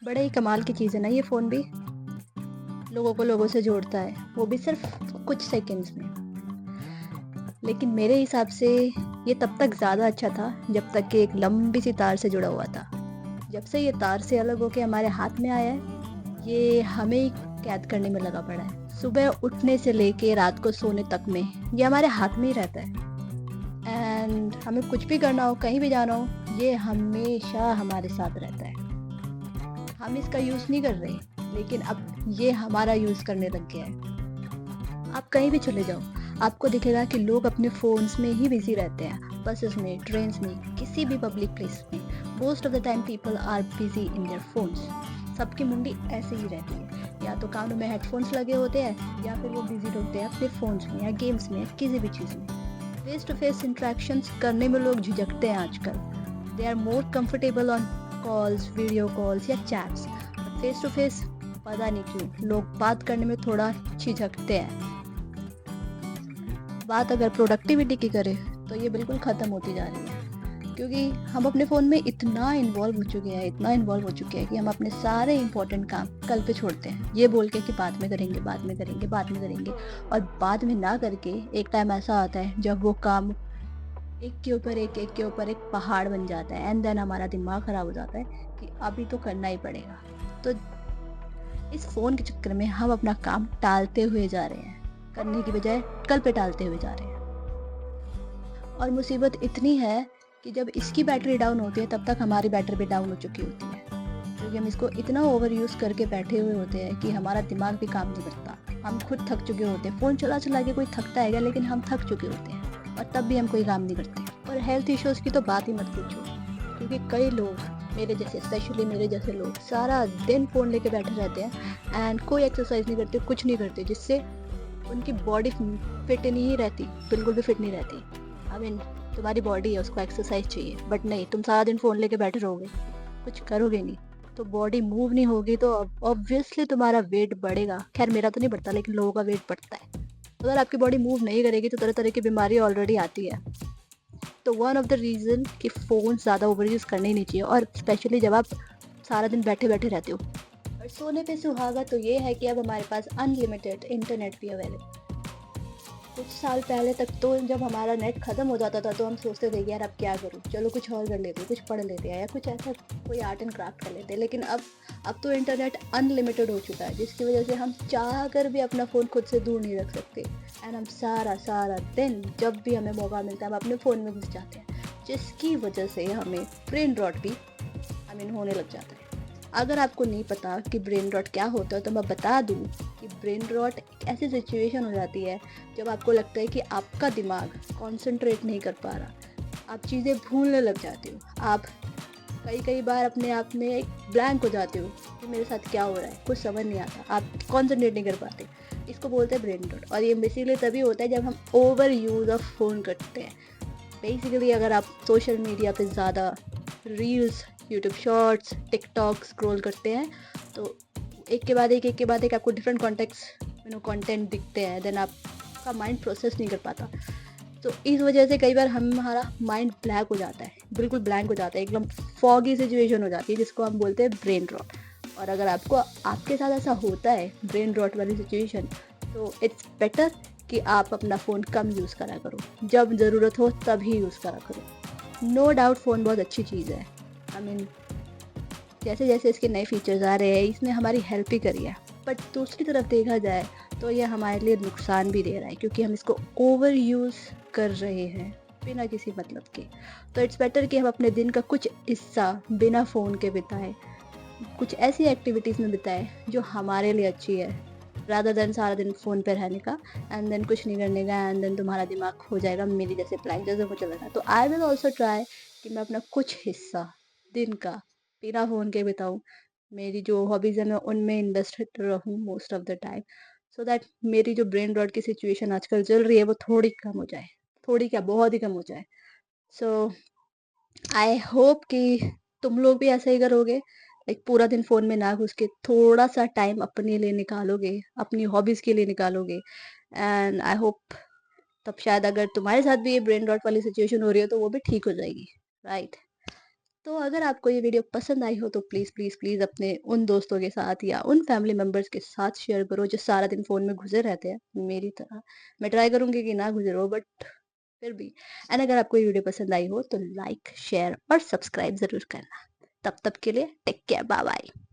बड़े ही कमाल की चीज़ है ना ये फ़ोन भी, लोगों को लोगों से जोड़ता है, वो भी सिर्फ़ कुछ सेकंड्स में। लेकिन मेरे हिसाब से ये तब तक ज़्यादा अच्छा था जब तक कि एक लंबी सी तार से जुड़ा हुआ था। जब से ये तार से अलग होके हमारे हाथ में आया है, ये हमें ही कैद करने में लगा पड़ा है। सुबह उठने से लेके रात को सोने तक में ये हमारे हाथ में ही रहता है। एंड हमें कुछ भी करना हो, कहीं भी जाना हो, ये हमेशा हमारे साथ रहता है। हम इसका यूज़ नहीं कर रहे, लेकिन अब ये हमारा यूज़ करने लग गया है। आप कहीं भी चले जाओ, आपको दिखेगा कि लोग अपने फ़ोन्स में ही बिज़ी रहते हैं। बसेस में, ट्रेन्स में, किसी भी पब्लिक प्लेस में। Most of the time people are busy in their phones. सबकी मुंडी ऐसे ही रहती है। या तो कानों में हेडफ़ोन्स लगे होते हैं या फिर वो बिज़ी होते हैं अपने फ़ोन्स में या गेम्स में या किसी भी चीज़ में। फेस टू फेस इंटरैक्शंस करने में लोग झिझकते हैं आजकल। They are more comfortable on calls, video calls या चैट्स। फेस टू फेस पता नहीं क्यों लोग बात करने में थोड़ा झिझकते हैं। बात अगर प्रोडक्टिविटी की करें तो ये बिल्कुल ख़त्म होती जा रही है, क्योंकि हम अपने फ़ोन में इतना इन्वॉल्व हो चुके हैं, इतना इन्वॉल्व हो चुके हैं कि हम अपने सारे इम्पोर्टेंट काम कल पे छोड़ते हैं, ये बोल के कि बाद में करेंगे, बाद में करेंगे, बाद में करेंगे। और बाद में ना करके एक टाइम ऐसा आता है जब वो काम एक के ऊपर एक के ऊपर एक पहाड़ बन जाता है, एंड देन हमारा दिमाग ख़राब हो जाता है कि अभी तो करना ही पड़ेगा। तो इस फ़ोन के चक्कर में हम अपना काम टालते हुए जा रहे हैं, करने की बजाय कल पे टालते हुए जा रहे हैं। और मुसीबत इतनी है कि जब इसकी बैटरी डाउन होती है तब तक हमारी बैटरी भी डाउन हो चुकी होती है, क्योंकि हम इसको इतना ओवर यूज़ करके बैठे हुए होते हैं कि हमारा दिमाग भी काम नहीं करता। हम खुद थक चुके होते हैं, फ़ोन चला चला के कोई थकता है क्या, लेकिन हम थक चुके होते हैं और तब भी हम कोई काम नहीं करते। और हेल्थ इश्यूज़ की तो बात ही मत पूछो, क्योंकि कई लोग मेरे जैसे, स्पेशली मेरे जैसे लोग सारा दिन फ़ोन लेके बैठे रहते हैं एंड कोई एक्सरसाइज नहीं करते, कुछ नहीं करते, जिससे उनकी बॉडी फिट नहीं रहती, बिल्कुल भी फिट नहीं रहती। आई मीन, तुम्हारी बॉडी है, उसको एक्सरसाइज चाहिए, बट नहीं, तुम सारा दिन फ़ोन लेके बैठे रहोगे, कुछ करोगे नहीं, तो बॉडी मूव नहीं होगी, तो ऑब्वियसली तुम्हारा वेट बढ़ेगा। खैर मेरा तो नहीं बढ़ता, लेकिन लोगों का वेट बढ़ता है। अगर आपकी बॉडी मूव नहीं करेगी तो तरह तरह की बीमारी ऑलरेडी आती है। तो वन ऑफ द रीज़न कि फ़ोन ज़्यादा ओवर यूज़ करने ही नहीं चाहिए, और स्पेशली जब आप सारा दिन बैठे बैठे रहते हो। और सोने पे सुहागा तो ये है कि अब हमारे पास अनलिमिटेड इंटरनेट भी अवेलेबल। कुछ साल पहले तक तो जब हमारा नेट ख़त्म हो जाता था तो हम सोचते थे कि यार अब क्या करूँ? चलो कुछ और कर लेते हैं, कुछ पढ़ लेते हैं या कुछ ऐसा कोई आर्ट एंड क्राफ्ट कर लेते हैं। लेकिन अब तो इंटरनेट अनलिमिटेड हो चुका है, जिसकी वज़ह से हम चाह कर भी अपना फ़ोन खुद से दूर नहीं रख सकते। एंड हम सारा दिन जब भी हमें मौका मिलता है हम अपने फ़ोन में घुस जाते हैं, जिसकी वज़ह से हमें ब्रेन रॉट भी होने लग जाता है। अगर आपको नहीं पता कि ब्रेन रॉट क्या होता है तो मैं बता दूँ कि ब्रेन रॉट एक ऐसी सिचुएशन हो जाती है जब आपको लगता है कि आपका दिमाग कॉन्सेंट्रेट नहीं कर पा रहा। आप चीज़ें भूलने लग जाते हो। आप कई बार अपने आप में एक ब्लैंक हो जाते हो कि मेरे साथ क्या हो रहा है, कुछ समझ नहीं आता। आप कॉन्सेंट्रेट नहीं कर पाते। इसको बोलते हैं ब्रेन रॉट, और ये बेसिकली तभी होता है जब हम ओवर यूज़ ऑफ फ़ोन करते हैं। बेसिकली अगर आप सोशल मीडिया पे ज़्यादा reels, YouTube shorts, TikTok scroll करते हैं, तो एक के बाद एक आपको डिफरेंट कॉन्टेक्स्ट कंटेंट दिखते हैं, देन आपका माइंड प्रोसेस नहीं कर पाता। तो इस वजह से कई बार हमारा माइंड ब्लैंक हो जाता है, बिल्कुल ब्लैंक हो जाता है, एकदम फॉगी सिचुएशन हो जाती है, जिसको हम बोलते हैं ब्रेन रॉट। और अगर आपके साथ ऐसा होता है ब्रेन रॉट वाली सिचुएशन, तो इट्स बेटर कि आप अपना फ़ोन कम यूज़ करा करो, जब ज़रूरत हो तभी यूज़ करा करो। नो डाउट फ़ोन बहुत अच्छी चीज़ है। आई मीन, जैसे जैसे इसके नए फीचर्स आ रहे हैं इसने हमारी हेल्प ही करी है, बट दूसरी तरफ देखा जाए तो ये हमारे लिए नुकसान भी दे रहा है, क्योंकि हम इसको ओवर यूज़ कर रहे हैं बिना किसी मतलब के। तो इट्स बेटर कि हम अपने दिन का कुछ हिस्सा बिना फ़ोन के बिताएं, कुछ ऐसी एक्टिविटीज़ में बिताएं जो हमारे लिए अच्छी है, रादर देन सारा दिन फ़ोन पे रहने का एंड देन कुछ नहीं करने का, एंड देन तुम्हारा दिमाग हो जाएगा मेरी जैसे ब्लैंक, जैसे मुझे लगा। तो आई विल ऑल्सो ट्राई कि मैं अपना कुछ हिस्सा दिन का बिना फ़ोन के बिताऊँ। मेरी जो हॉबीज़ हैं मैं उनमें इन्वेस्टेड रहूँ most of the time, so that मेरी जो ब्रेन रॉट की सिचुएशन आजकल चल रही है वो थोड़ी कम हो जाए। थोड़ी क्या, बहुत ही कम हो जाए। सो आई होप कि तुम लोग भी ऐसा ही करोगे, लाइक पूरा दिन फ़ोन में ना घुस के थोड़ा-सा टाइम अपने लिए निकालोगे, अपनी हॉबीज़ के लिए निकालोगे, एंड आई होप तब शायद अगर तुम्हारे साथ भी ये ब्रेन रॉट वाली सिचुएशन हो रही है तो वो भी ठीक हो जाएगी, राइट? तो अगर आपको ये वीडियो पसंद आई हो तो प्लीज़, प्लीज़, प्लीज़ अपने उन दोस्तों के साथ या उन फैमिली मेंबर्स के साथ शेयर करो जो सारा दिन फ़ोन में घुसे रहते हैं, मेरी तरह। मैं ट्राई करूँगी कि ना घुसे रहो, बट फिर भी। एंड अगर आपको ये वीडियो पसंद आई हो तो लाइक, शेयर और सब्सक्राइब ज़रूर करना। तब तक के लिए टेक केयर, बाय बाय।